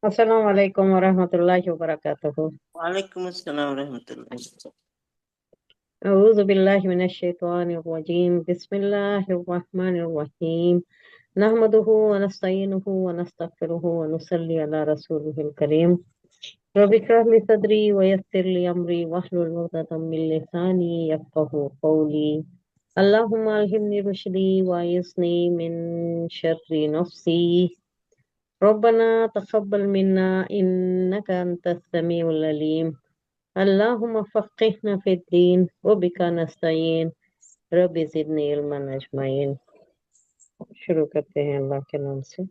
अस्सलाम वालेकुम वरहमतुल्लाहि वबरकातुहू। वालेकुम अस्सलाम रहमतुल्लाह। अऊज़ु बिल्लाहि मिनश शैतानिर रजीम। बिस्मिल्लाहिर रहमानिर रहीम। नहमदुहु व नस्तईनुहु व नस्तगफिरुहु व नुसल्ली अला रसूलिहिल करीम। रब्बि इश्रह ली सदरी व यस्सिर ली अमरी वहलुल उक़दतम मिन लिसानी यफ़क़हू क़ौली। अल्लाहुम्मा अल्हिमनी रुश्दी व अय्यिज़नी मिन शर्रि नफ्सी। रब्बना तक़ब्बल मिन्ना इन्नका अंतस समीउल अलीम। अल्लाहुम्मा फ़क़्क़िहना फ़िद्दीन व बिका नस्तईन। रब्बि ज़िदनी इल्मन अजमईन। शुरू करते हैं अल्लाह के नाम से।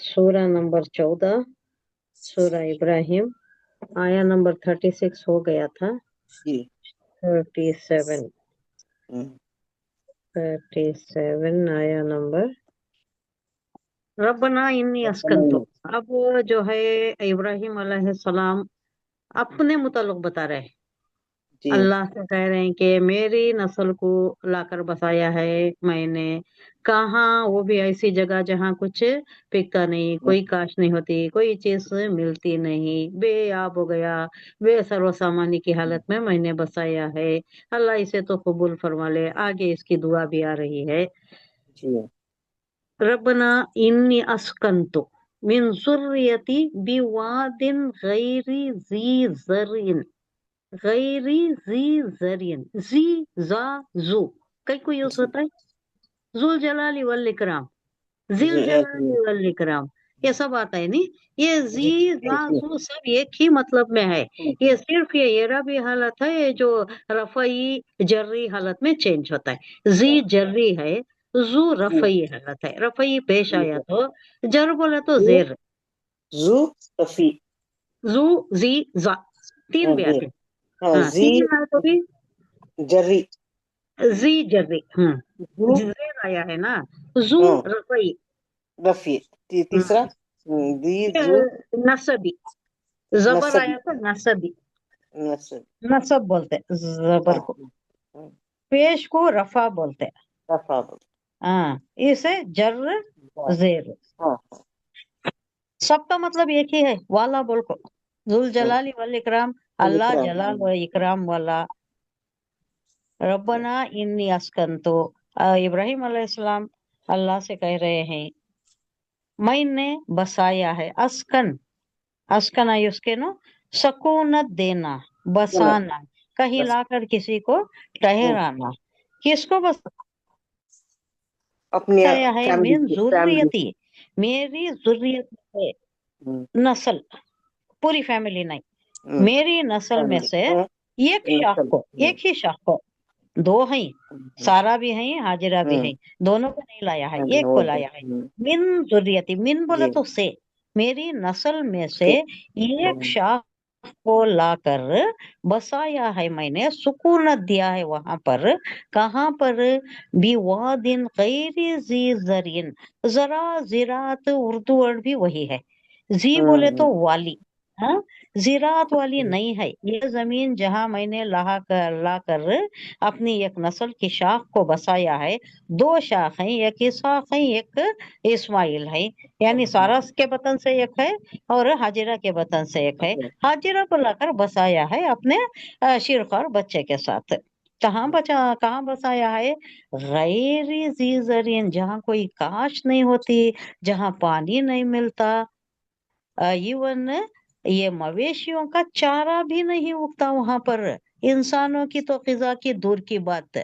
सूरा नंबर 14, सूरा इब्राहिम, आया नंबर 36 हो गया था। जी। 37 हम्म, 37 आया नंबर। रब्बना इन्नी अस्कंतु। नहीं, अब जो है इब्राहिम अलैहिस्सलाम अपने मुताल्लिक बता रहे हैं। जी। अल्लाह से कह रहे हैं कि मेरी नस्ल को लाकर बसाया है मैंने। कहाँ? वो भी ऐसी जगह जहाँ कुछ पिकता नहीं, कोई काश नहीं होती, कोई चीज मिलती नहीं, बेआब हो गया, बेसरो सामानी की हालत में मैंने बसाया है। अल्लाह इसे तो कबूल फरमा ले। आगे इसकी दुआ भी आ रही है। जी। रब्बना इन्नी अस्कंतु मिन जुर्रियती बिवादिन गैरी जी जरिन। गैरी जी जरियन। जी जा जू कई को यूज जी। होता है। जुल जलाली वल इकराम, जी। जिल जी। जलाली वल इकराम, ये सब आता है नहीं। ये जी जी। जा जी। जू सब एक ही मतलब में है। ये सिर्फ ये एराबी हालत है, ये जो रफई जर्री हालत में चेंज होता है। जी जर्री है, जू रफई हालत है। रफई पेश आया तो जर बोला तो जू। जेर। जू रफी। जू जी जा तीन हाँ भी जी। आते हैं। हाँ हाँ, जी। तीन है तो भी जर्री। जी जर्री। जू। जेर आया है ना। जू हाँ रफई। रफी। तीसरा। हम्म, दी ये जू। नसबी। जबर नसबी। आया तो नसबी। नसब। नसब बोलते हैं जबर हाँ को। हाँ, हाँ, पेश को रफा बोलते हैं। रफा। हाँ, इसे जर हाँ जेर। हाँ। सबका मतलब एक ही है, वाला बोल को। जुल हाँ, जलाली वल इकराम, अल्लाह विक्रम। जलाल व इकराम वाला। रब्बना इन्नी अस्कंतो। इब्राहिम अलैहिस्सलाम अल्लाह से कह रहे हैं, मैंने बसाया है। अस्कन, अस्कन आई उसके नो, सकूनत देना, जन्नत। बसाना, कहीं बस। लाकर किसी को हम्म, ठहराना। किसको अपनी बसाया है? फैमिली मीन की फैमिली। जुर्रियती, मेरी जुर्रियत है। नस्ल, पूरी फैमिली नहीं, मेरी नस्ल में फैमिली। से एक शाख नस्ल। को, एक ही शाख को। दो हैं, हम्म, सारा भी है, हाजिरा भी है। हम्म, दोनों को नहीं लाया है, हम्म, एक को वो तो, लाया है। मिन जुर्रियती, मिन बोले जी। तो से, मेरी नस्ल में से के। एक शाख को लाकर बसाया है मैंने, सुकूनत दिया है वहां पर। कहाँ पर? बिवादिन गैरी जी जरिन। जरा जिरात उर्दू वर्ड भी वही है। जी बोले हम्म, तो वाली, हाँ, जिरात वाली हम्म, नहीं है। ये जमीन जहां मैंने ला कर अपनी एक नस्ल की शाख को बसाया है। दो शाख हैं, एक इसहाक है, एक इस्माइल है। यानी सारा के वतन से एक है और हाजिरा के वतन से एक है। हाजिरा को लाकर बसाया है अपने शिरखार बच्चे के साथ। कहाँ बसाया है? गैरी जी जरीन, जहाँ कोई काश नहीं होती, जहाँ पानी नहीं मिलता। इवन ये मवेशियों का चारा भी नहीं उगता वहां पर। इंसानों की तो फिजा की दूर की बात है,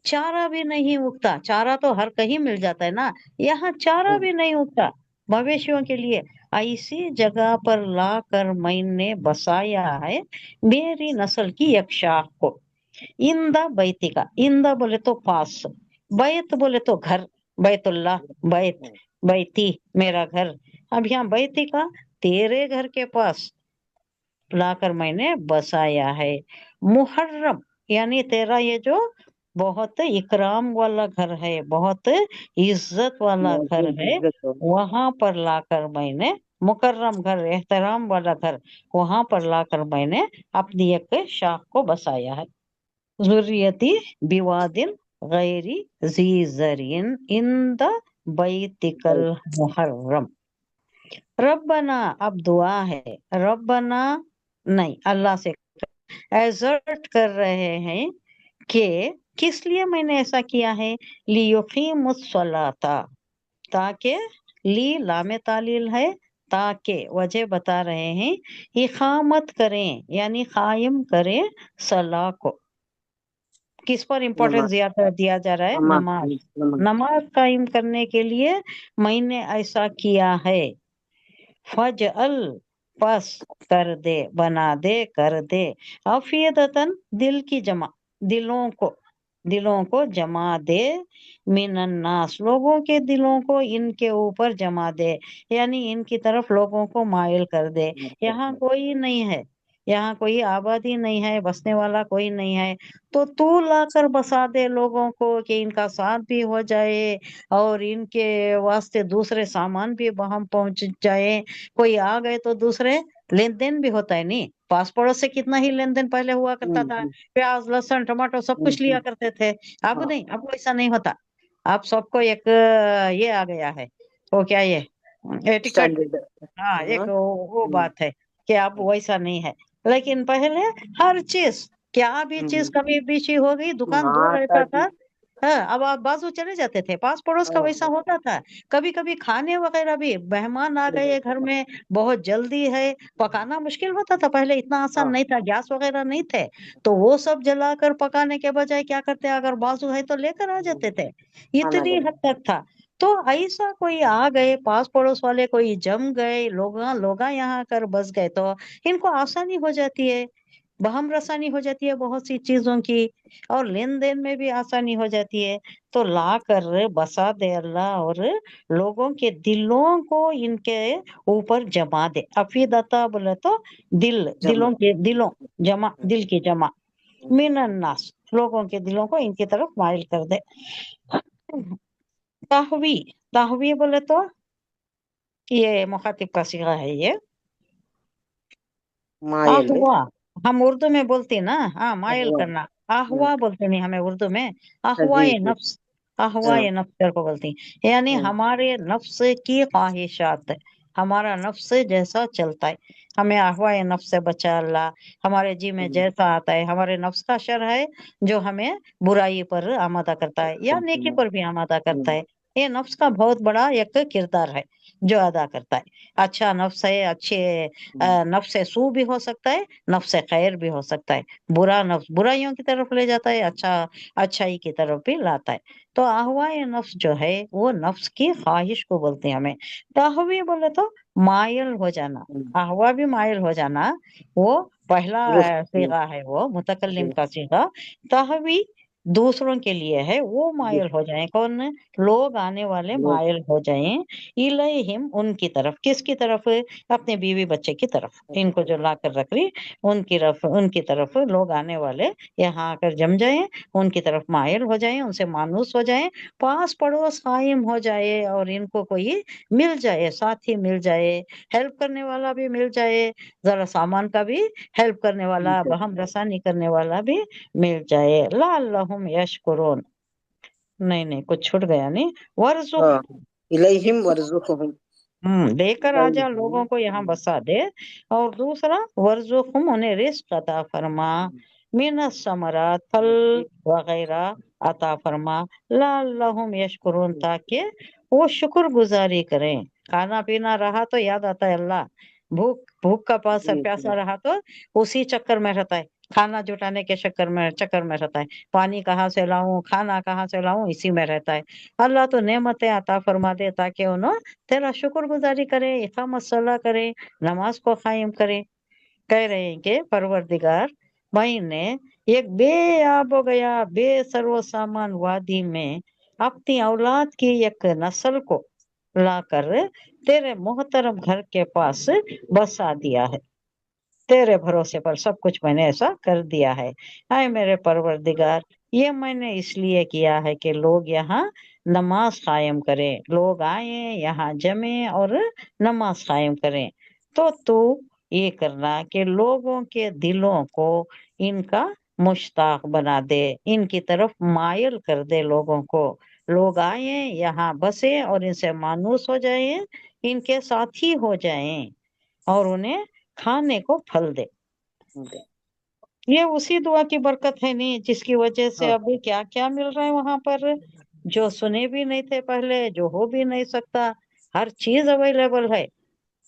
चारा भी नहीं उगता। चारा तो हर कहीं मिल जाता है ना, यहाँ चारा भी नहीं उगता मवेशियों के लिए। ऐसी जगह पर लाकर मैंने बसाया है मेरी नस्ल की एक शाख को। इंदा बैती का, इंदा बोले तो पास, बैत बोले तो घर, बैतुल्लाह, बैत, बैती मेरा घर। अब यहाँ बैती का, तेरे घर के पास लाकर मैंने बसाया है। मुहर्रम, यानी तेरा ये जो बहुत इकराम वाला घर है, बहुत इज्जत वाला घर मौजूद है, इज्जत हो। वहां पर लाकर मैंने, मुकर्रम घर, एहतराम वाला घर, वहां पर लाकर मैंने अपनी एक शाख को बसाया है। जुर्रियती बिवादिन غیری ذی زرین عند بیتک المحرم۔ ربنا، اب دعا ہے، ربنا نہیں، اللہ سے ایزرٹ کر رہے ہیں کہ کس لیے میں نے ایسا کیا ہے، لیقیموا الصلاۃ، تاکہ، لی لام تعلیل ہے، تاکہ وجہ بتا رہے ہیں، اقامت کریں یعنی قائم کریں صلاح کو۔ کس پر امپورٹنس نماز دیا جا رہا ہے؟ نماز۔ نماز قائم کرنے کے لیے میں نے ایسا کیا ہے۔ فجعل، پس کر دے، بنا دے، کر دے، افیدتن دل کی جمع، دلوں کو جمع دے، من الناس لوگوں کے دلوں کو ان کے اوپر جمع دے، یعنی ان کی طرف لوگوں کو مائل کر دے۔ یہاں کوئی نہیں ہے، یہاں کوئی آبادی نہیں ہے، بسنے والا کوئی نہیں ہے، تو لا کر بسا دے لوگوں کو کہ ان کا ساتھ بھی ہو جائے اور ان کے واسطے دوسرے سامان بھی وہاں پہنچ جائے۔ کوئی آ گئے تو دوسرے لین دین بھی ہوتا ہے، نہیں؟ پاس پڑوس سے کتنا ہی لین دین پہلے ہوا کرتا تھا، پیاز لہسن ٹماٹر سب کچھ لیا کرتے تھے، اب نہیں، اب ایسا نہیں ہوتا۔ اب سب کو ایک یہ آ گیا ہے، وہ کیا، یہ ٹکٹ، ہاں، ایک وہ بات ہے کہ اب ویسا نہیں ہے۔ لیکن پہلے ہر چیز، کیا بھی چیز کبھی بیچی ہو گئی، دکان دور رہتا تھا، ہاں، اب آپ بازو چلے جاتے تھے، پاس پڑوس کا ویسا ہوتا تھا۔ کبھی کبھی کھانے وغیرہ بھی، مہمان آ گئے گھر میں، بہت جلدی ہے، پکانا مشکل ہوتا تھا پہلے، اتنا آسان نہیں تھا، گیس وغیرہ نہیں تھے، تو وہ سب جلا کر پکانے کے بجائے کیا کرتے، اگر بازو ہے تو لے کر آ جاتے تھے، اتنی حد تک تھا۔ تو ایسا کوئی آ گئے، پاس پڑوس والے کوئی جم گئے، لوگاں یہاں کر بس گئے، تو ان کو آسانی ہو جاتی ہے، بہم رسانی ہو جاتی ہے بہت سی چیزوں کی، اور لین دین میں بھی آسانی ہو جاتی ہے۔ تو لا کر بسا دے اللہ، اور لوگوں کے دلوں کو ان کے اوپر جما دے۔ افیدتا بولے تو دلوں جمع، دل کی جمع، من الناس لوگوں کے دلوں کو ان کی طرف مائل کر دے۔ تہوی بولے تو یہ مخاطب کا صیغہ ہے، یہ مائل ہے، آہوا، ہم اردو میں بولتے نا، ہاں، مائل کرنا، آہوا بولتے نہیں ہمیں اردو میں، آہوائے نفس، آہوائے نفس کو بولتی، یعنی ہمارے نفس کی خواہشات، ہمارا نفس جیسا چلتا ہے، ہمیں آہوائے نفس سے بچا اللہ، ہمارے جی میں جیسا آتا ہے، ہمارے نفس کا شر ہے جو ہمیں برائی پر آمادہ کرتا ہے یا نیکی پر بھی آمادہ کرتا ہے۔ یہ نفس کا بہت بڑا ایک کردار ہے جو ادا کرتا ہے۔ اچھا نفس ہے، اچھے نفس سو بھی ہو سکتا ہے، نفس خیر بھی ہو سکتا ہے، برا نفس برائیوں کی طرف لے جاتا ہے، اچھا اچھائی کی طرف بھی لاتا ہے۔ تو احوائے نفس جو ہے وہ نفس کی خواہش کو بولتے ہیں ہمیں۔ تہوی بولے تو مائل ہو جانا، احوا بھی مائل ہو جانا، وہ پہلا صیغہ ہے، وہ متکلم کا صیغہ۔ تہوی دوسروں کے لیے ہے، وہ مائل ہو جائیں، کون؟ لوگ آنے والے مائل ہو جائیں، الیہم ان کی طرف، کس کی طرف؟ اپنے بیوی بچے کی طرف، ان کو جو لا کر رکھ لی ان کی طرف لوگ آنے والے یہاں آ کر جم جائیں، ان کی طرف مائل ہو جائیں، ان سے مانوس ہو جائیں، پاس پڑوس قائم ہو جائے، اور ان کو کوئی مل جائے، ساتھی مل جائے، ہیلپ کرنے والا بھی مل جائے، ذرا سامان کا بھی ہیلپ کرنے والا، بہم رسانی کرنے والا بھی مل جائے۔ لعلہم یشکرون، نہیں کچھ چھوٹ گیا، نہیں، ورزق، الیہم ورزقہم، لے کر آ جا لوگوں کو یہاں بسا دے، اور دوسرا ورزقہم انہیں رزق عطا فرما، من الثمرات پھل وغیرہ عطا فرما، لعلہم یشکرون تاکہ وہ شکر گزاری کریں۔ کھانا پینا رہا تو یاد آتا ہے اللہ، بھوک کا پیاسا رہا تو اسی چکر میں رہتا ہے، کھانا جٹانے کے چکر میں رہتا ہے، پانی کہاں سے لاؤں، کھانا کہاں سے لاؤں، اسی میں رہتا ہے۔ اللہ تو نعمتیں عطا فرما دے تاکہ انہوں تیرا شکر گزاری کرے، اقامت صلاح کرے، نماز کو قائم کرے۔ کہہ رہے ہیں کہ پروردگار، میں نے ایک بے آب و گیا، بے سر و سامان وادی میں اپنی اولاد کی ایک نسل کو لا کر تیرے محترم گھر کے پاس بسا دیا ہے، تیرے بھروسے پر سب کچھ میں نے ایسا کر دیا ہے۔ اے میرے پروردگار، یہ میں نے اس لیے کیا ہے کہ لوگ یہاں نماز قائم کریں، لوگ آئیں یہاں جمیں اور نماز قائم کریں، تو یہ کرنا کہ لوگوں کے دلوں کو ان کا मुश्ताक बना दे, इनकी तरफ मायल कर दे लोगों को, लोग आए यहाँ बसे और इनसे मानूस हो जाएं, इनके साथी हो जाएं और उन्हें खाने को फल दे। ये उसी दुआ की बरकत है नहीं जिसकी वजह से हाँ अभी क्या क्या मिल रहा है वहां पर, जो सुने भी नहीं थे पहले, जो हो भी नहीं सकता, हर चीज अवेलेबल है।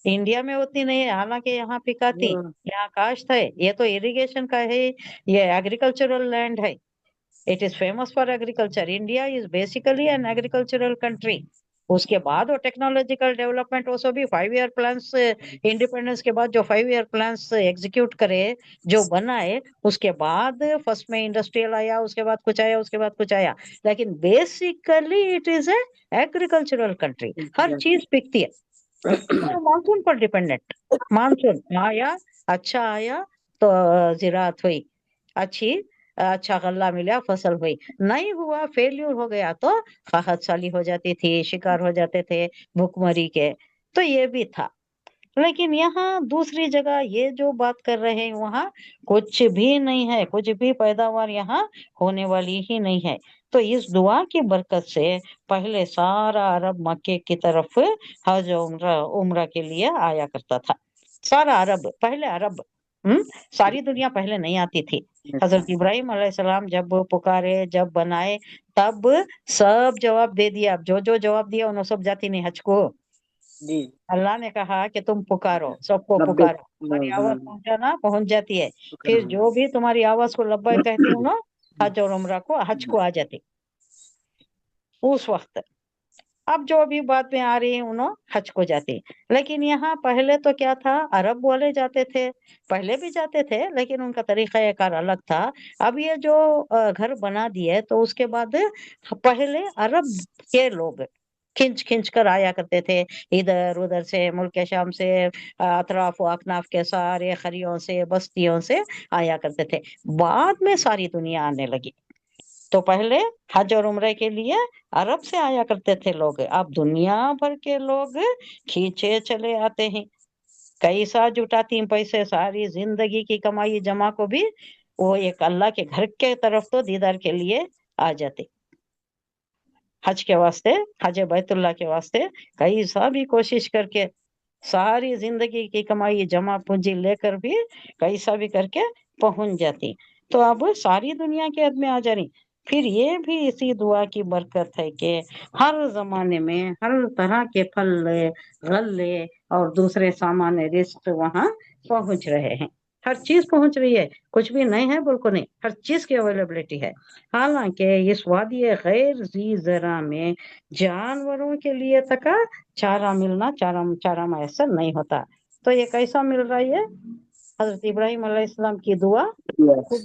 इंडिया में उतनी नहीं है, हालांकि यहाँ पिकाती, हाँ, यहाँ काश्त है, ये तो इरिगेशन का है, ये एग्रीकल्चरल लैंड है। It is famous for agriculture, India is basically an agricultural country. उसके बाद वो टेक्नोलॉजिकल डेवलपमेंट, वो भी 5 ईयर प्लान्स, इंडिपेंडेंस के बाद जो 5 ईयर प्लान्स एग्जीक्यूट करे, जो बनाए, उसके बाद फर्स्ट में इंडस्ट्रियल आया, उसके बाद कुछ आया, उसके बाद कुछ आया, लेकिन basically it is a agricultural country. हर चीज बिकती है और मानसून पर डिपेंडेंट। मानसून आया, अच्छा आया तो जिरात हुई अच्छी, अच्छा गल्ला मिला, फसल हुई, नहीं हुआ, फेल्यूर हो गया तो काहत साली हो जाती थी, शिकार हो जाते थे भूखमरी के। तो ये भी था। लेकिन यहाँ दूसरी जगह ये जो बात कर रहे हैं, वहाँ कुछ भी नहीं है, कुछ भी पैदावार यहाँ होने वाली ही नहीं है। तो इस दुआ की बरकत से पहले सारा अरब मक्के की तरफ हज उम्रा उम्रा के लिए आया करता था। सारा अरब, पहले अरब, हम्म सारी दुनिया पहले नहीं आती थी। अच्छा, हजरत इब्राहिम अलैहिस्सलाम जब पुकारे, जब बनाए, तब सब जवाब दे दिया, जो जो जवाब दिया उन्होंने सब जाती नहीं हज को। जी, अल्लाह ने कहा कि तुम पुकारो, सबको नब्बे, पुकारो, तुम्हारी आवाज हाँ, पहुंचाना, पहुंच जाती है। शुक्र फिर है। जो भी तुम्हारी आवाज को लब्बैक कहती हूँ ना, हज और उम्रा को, हज को आ जाती उस वक्त। अब जो भी बात में आ रही है, उन्होंने हज को जाती। लेकिन यहाँ पहले तो क्या था, अरब वाले जाते थे, पहले भी जाते थे, लेकिन उनका तरीका कार अलग था। अब ये जो घर बना दिए, तो उसके बाद पहले अरब के लोग खिंच खिंच कर आया करते थे, इधर उधर से, मुल्क शाम से, अतराफ व अकनाफ के सारे खरियों से, बस्तियों से आया करते थे। बाद में सारी दुनिया आने लगी। तो पहले हज और उम्रे के लिए अरब से आया करते थे लोग, अब दुनिया भर के लोग खींचे चले आते हैं। कैसा जुटाती पैसे, सारी जिंदगी की कमाई जमा को भी वो एक अल्लाह के घर के तरफ तो दीदार के लिए आ जाते। हज के वास्ते, हज बैतुल्लाह के वास्ते कैसा भी कोशिश करके, सारी जिंदगी की कमाई जमा पूंजी लेकर भी कैसा भी करके पहुंच जाती। तो अब सारी दुनिया के हद में आ जा रही। फिर ये भी इसी दुआ की बरकत है कि हर जमाने में हर तरह के फल, गल्ले और दूसरे सामान रिस्ट वहां पहुंच रहे हैं। हर चीज पहुंच रही है, कुछ भी नहीं है बिल्कुल नहीं, हर चीज की अवेलेबिलिटी है। हालांकि इस वादी गैर जी जरा में जानवरों के लिए तक चारा मिलना, चारा चारा मैसर नहीं होता। तो ये कैसा मिल रहा है? हजरत इब्राहिम अलैहिस्सलाम की दुआ। यस,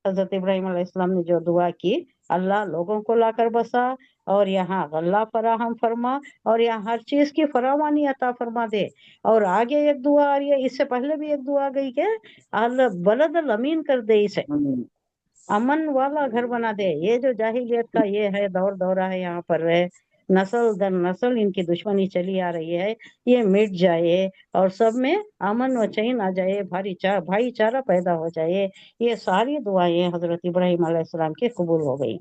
हजरत इब्राहिम अलैहिस्सलाम ने जो दुआ की, अल्लाह लोगों को लाकर बसा और यहाँ गल्ला फराहम फरमा और यहाँ हर चीज की फरावानी अता फरमा दे। और आगे एक दुआ आ रही है, इससे पहले भी एक दुआ गई के अल्लाह बलद अमीन कर दे, इसे अमन वाला घर बना दे। ये जो जाहिलियत का ये है दौर दौरा है, यहाँ पर है, नस्ल दर नस्ल इनकी दुश्मनी चली आ रही है, ये मिट जाए और सब में अमन व चैन आ जाए, भाईचारा पैदा हो जाए। ये सारी दुआएं हजरत इब्राहिम अलैहिस्सलाम की कबूल हो गई।